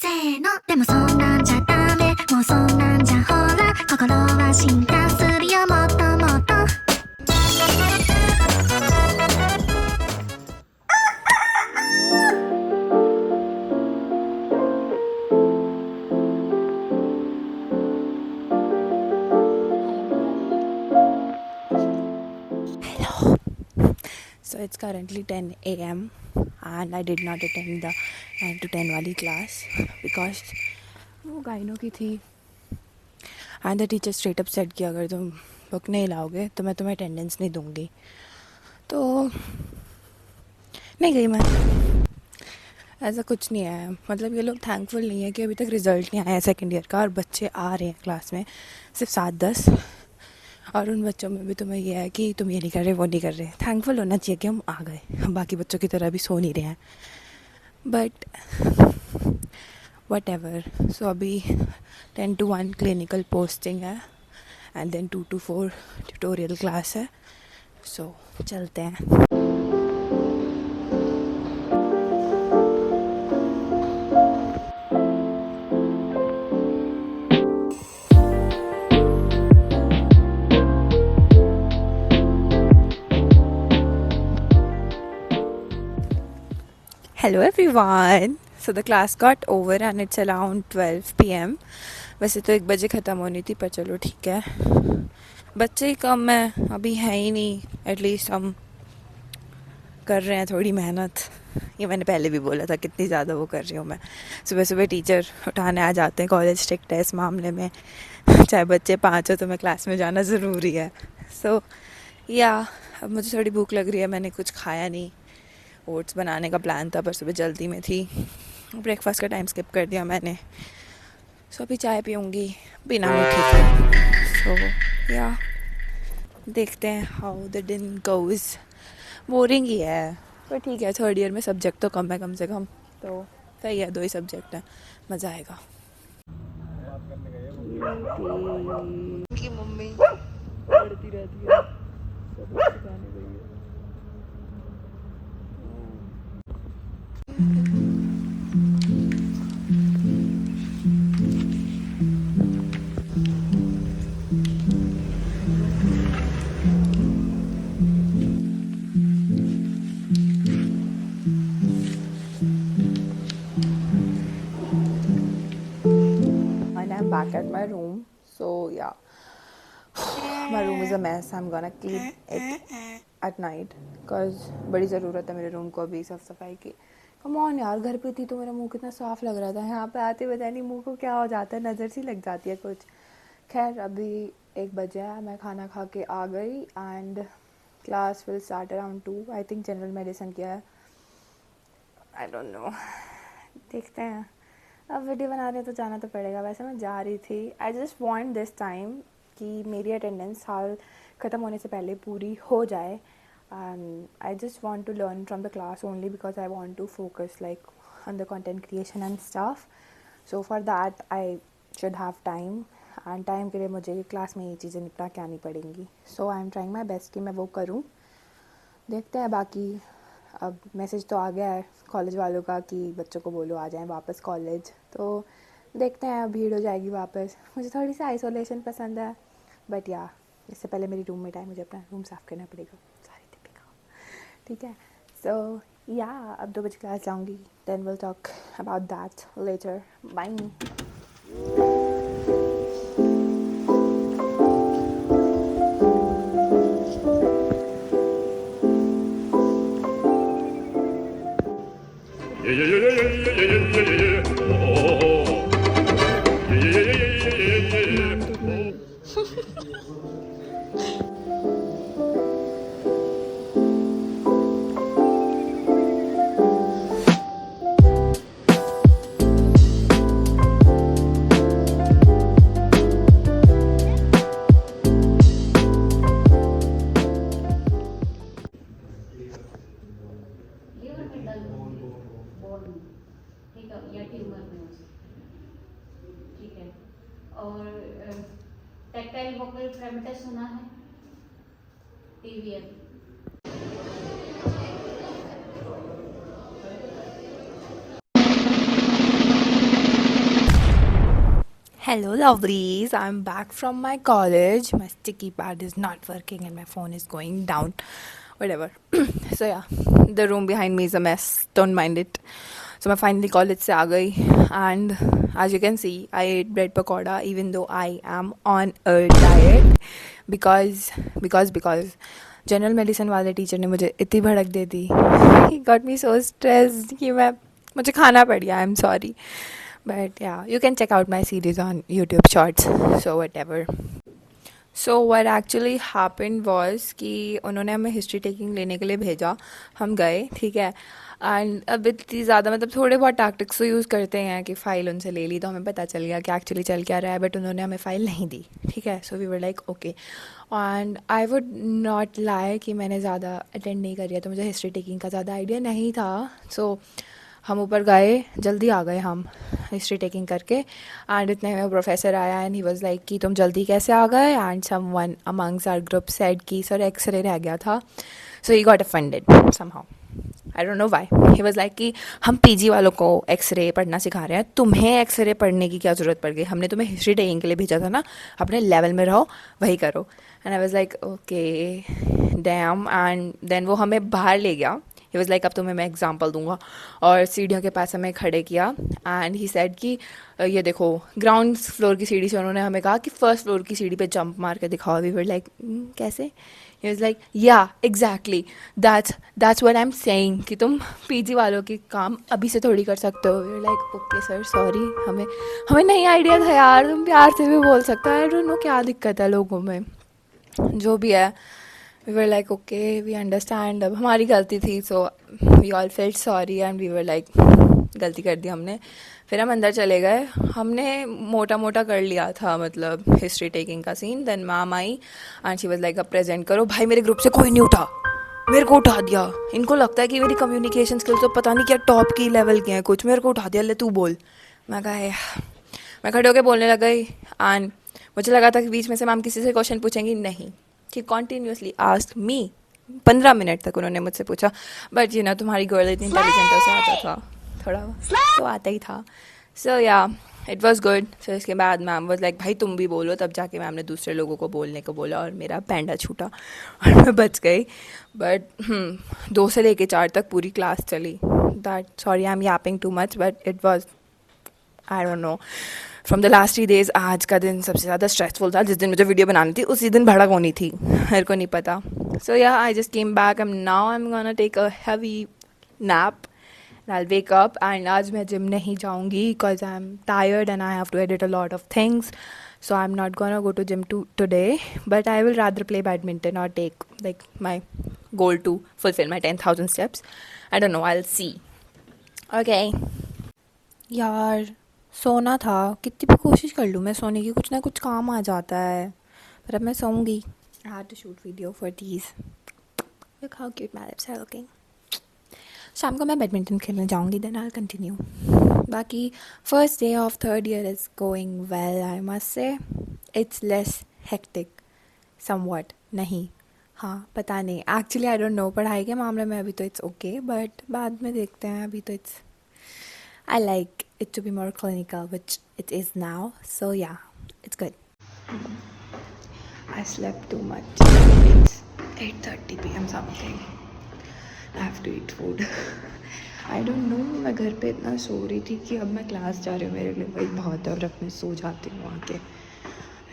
せーのでもそんなんじゃダメもうそんなんじゃほら心は進化するよもっともっと So it's currently 10 a.m. and I did not attend the 9 to 10 वाली class because वो गाइनों की थी and the teacher straight up said कि अगर तुम बुक नहीं लाओगे तो मैं तुम्हें अटेंडेंस नहीं दूंगी. तो नहीं गई मैं. ऐसा कुछ नहीं है. मतलब ये लोग थैंकफुल नहीं है कि अभी तक रिज़ल्ट नहीं आया है सेकेंड ईयर का और बच्चे आ रहे हैं क्लास में सिर्फ 7-10 और उन बच्चों में भी तुम्हें यह है कि तुम ये नहीं कर रहे वो नहीं कर रहे. थैंकफुल होना चाहिए कि हम आ गए. हम बाकी बच्चों की तरह भी सो नहीं रहे हैं. But what ever. सो अभी 10 to 1 क्लिनिकल पोस्टिंग है and then 2 to 4 tutorial class है. सो चलते हैं. Hello everyone. So the class got over and it's around 12 p.m. वैसे तो 1 बजे ख़त्म होनी थी पर चलो ठीक है. बच्चे ही कम है अभी है ही नहीं. एटलीस्ट हम कर रहे हैं थोड़ी मेहनत. ये मैंने पहले भी बोला था कितनी ज़्यादा वो कर रही हूँ मैं. सुबह सुबह टीचर उठाने आ जाते हैं. कॉलेज स्ट्रिक्ट है इस मामले में. चाहे बच्चे 5 हो तो मैं क्लास में जाना ज़रूरी है. सो या अब मुझे थोड़ी भूख लग रही है. मैंने कुछ खाया नहीं. ओट्स बनाने का प्लान था पर सुबह जल्दी में थी. ब्रेकफास्ट का टाइम स्किप कर दिया मैंने. सो अभी चाय पीऊँगी बिना मीठे के. सो या देखते हैं हाउ द दिन गोज़. बोरिंग ही है पर ठीक है. 3rd ईयर में सब्जेक्ट तो कम है कम से कम. तो सही है 2 ही सब्जेक्ट हैं. मज़ा आएगा. उनकी मम्मी पढ़ती रहती है. सब सिखाने गई है. And I'm back at my room. So yeah, my room is a mess. I'm gonna clean it at night because बड़ी ज़रूरत है मेरे रूम को अभी साफ सफाई की. कम ऑन यार. घर पे थी तो मेरा मुंह कितना साफ़ लग रहा था. यहाँ पे आते पता नहीं मुंह को क्या हो जाता है. नज़र सी लग जाती है कुछ. खैर अभी 1 बजे है. मैं खाना खा के आ गई and class will start around 2. I think general medicine किया है. आई डोंट नो. देखते हैं. अब वीडियो बना रहे हैं तो जाना तो पड़ेगा. वैसे मैं जा रही थी. I just want this time कि मेरी अटेंडेंस साल ख़त्म होने से पहले पूरी हो जाए. I just want to learn from the class only because I want to focus like on the content creation and stuff. So for that I should have time and time के लिए मुझे क्लास में ये चीज़ें निपटा के आनी पड़ेंगी. So I am trying my best कि मैं वो करूँ. देखते हैं. बाकी अब मैसेज तो आ गया है कॉलेज वालों का कि बच्चों को बोलो आ जाएं वापस कॉलेज. तो देखते हैं. भीड़ हो जाएगी वापस. मुझे थोड़ी सी आइसोलेशन पसंद है बट या इससे पहले मेरी रूममेट है. मुझे अपना रूम साफ़ करना पड़ेगा. ठीक है. सो या अब 2 बजे क्लास जाऊँगी. Then will talk about that later. Bye. ठीक है या ट्यूमर में ठीक है. और टैक्टाइल वोकल पैरामीटर सुना है. TVF Hello, lovelies. I'm back from my college. My sticky pad is not working and my phone is going down. Whatever. So, yeah, the room behind me is a mess. Don't mind it. So, I finally college se aa gayi. And as you can see, I ate bread pakoda even though I am on a diet. Because general medicine वाले teacher ने मुझे इतनी भड़क दे दी. He got me so stressed कि मुझे खाना पड़ गया. I'm sorry. But yeah, you can check out my series on YouTube Shorts. So whatever. So what actually happened was कि उन्होंने हमें हिस्ट्री टेकिंग लेने के लिए भेजा. हम गए, ठीक है. एंड अब इतनी ज़्यादा मतलब थोड़े बहुत टैक्टिक्स तो यूज़ करते हैं कि फ़ाइल उनसे ले ली तो हमें पता चल गया कि एक्चुअली चल क्या रहा है. बट उन्होंने हमें फ़ाइल नहीं दी, ठीक है. So we were like okay. And I would not lie कि मैंने ज़्यादा अटेंड नहीं करी है, तो मुझे हिस्ट्री टेकिंग का ज़्यादा आइडिया नहीं था. सो हम ऊपर गए, जल्दी आ गए हम हिस्ट्री टेकिंग करके. एंड इतने में प्रोफेसर आया एंड ही वाज लाइक कि तुम जल्दी कैसे आ गए. And someone amongst our group said कि सर एक्सरे रह गया था. So he got offended somehow. I don't know why. He was like कि हम पीजी वालों को एक्सरे पढ़ना सिखा रहे हैं, तुम्हें एक्सरे पढ़ने की क्या ज़रूरत पड़ गई. हमने तुम्हें हिस्ट्री टेकिंग के लिए भेजा था ना, अपने लेवल में रहो, वही करो. And I was like okay damn. And then वो हमें बाहर ले गया. ही वॉज लाइक अब तुम्हें मैं एग्जाम्पल दूंगा, और सीढ़ियों के पास हमें खड़े किया. एंड ही सेड कि ये देखो ग्राउंड फ्लोर की सीढ़ी से उन्होंने हमें कहा कि फर्स्ट फ्लोर की सीढ़ी पे जंप मार के दिखाओ. वी वर लाइक कैसे. ही वॉज लाइक या exactly that's what I am saying कि तुम पीजी वालों के काम अभी से थोड़ी कर सकते हो. We were like okay sir sorry, हमें नहीं आइडिया था यार, तुम प्यार से भी बोल सकते हो. आई डोंट नो क्या दिक्कत है लोगों में, जो भी है. We were like okay we understand, अब हमारी गलती थी. So we all felt sorry and we were like गलती कर दी हमने. फिर हम अंदर चले गए. हमने मोटा मोटा कर लिया था मतलब हिस्ट्री टेकिंग का scene. Then ma'am I and she was like अब प्रेजेंट करो. भाई मेरे ग्रुप से कोई नहीं उठा, मेरे को उठा दिया. इनको लगता है कि मेरी कम्युनिकेशन स्किल्स तो पता नहीं क्या टॉप की लेवल के हैं कुछ. मेरे को उठा दिया, ले तू बोल. मैं कहा मैं खड़े होकर बोलने लग गई. एंड मुझे लगा था कि बीच में से मैम किसी से क्वेश्चन पूछेंगी, नहीं, कि कॉन्टीन्यूसली आस्क्ड मी. 15 मिनट तक उन्होंने मुझसे पूछा. बट यू नो तुम्हारी गर्ल इतनी इंटेलिजेंट है, उसे आता था थोड़ा तो आता ही था. सो या इट वॉज गुड. फिर इसके बाद मैम वॉज लाइक भाई तुम भी बोलो. तब जाके मैम ने दूसरे लोगों को बोलने को बोला और मेरा पैंडा छूटा और मैं बच गई. बट 2 से लेके 4 तक पूरी क्लास चली. That sorry I am Yaping too much but it was I don't no. From the last 3 days आज का दिन सबसे ज़्यादा स्ट्रेसफुल था. जिस दिन मुझे वीडियो बनानी थी उसी दिन भड़क होनी थी, मेरे को नहीं पता. So yeah I just came back. Now I am gonna take a heavy nap and I wake up. And आज मैं जिम नहीं जाऊँगी because I am tired and I have to edit a lot of things. So I am not gonna go to gym today but I will rather play badminton और take like my goal to fulfil my 10,000 steps. I don't know, I will C. Okay यार सोना था, कितनी भी कोशिश कर लूँ मैं सोने की, कुछ ना कुछ काम आ जाता है. पर अब मैं सोऊंगी. I had to shoot video for these. Look how cute my lips are looking. शाम को मैं बैडमिंटन खेलने जाऊंगी. Then I will continue. बाकी first day of 3rd year is going well I must say. It's less hectic somewhat. नहीं, हाँ पता नहीं, एक्चुअली आई डोंट नो. पढ़ाई के मामले में अभी तो इट्स ओके बट बाद में देखते हैं. अभी तो it's I like it to be more clinical, which it is now. So yeah, it's good. I slept too much. It's 8:30 p.m. something. I have to eat food. I don't know. मैं घर पे इतना सो रही थी कि अब मैं class जा रही हूँ, मेरे लिए वही बहुत है. और अब मैं सो जाती हूँ आके.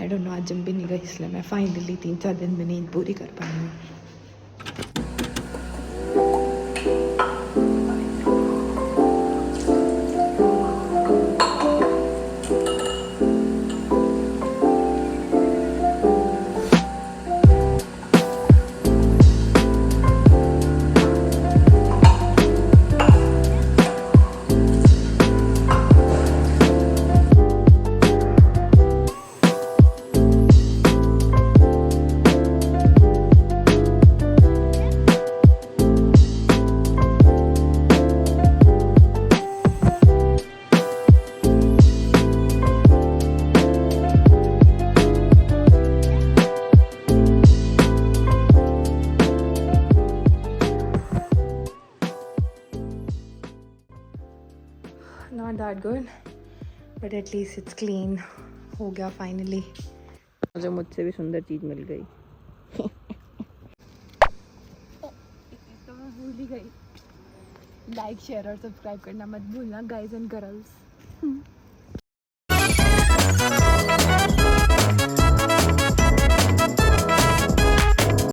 I don't know, आज जिम भी नहीं गई इसलिए मैं फाइनली 3-4 दिन में नींद पूरी कर पाई हूँ. Not that good, but at least it's clean. हो गया फाइनली, मुझे मुझसे भी सुंदर चीज़ मिल गई। तो मैं भूल ही गई, लाइक शेयर और सब्सक्राइब करना मत भूलना गाइज एंड गर्ल्स।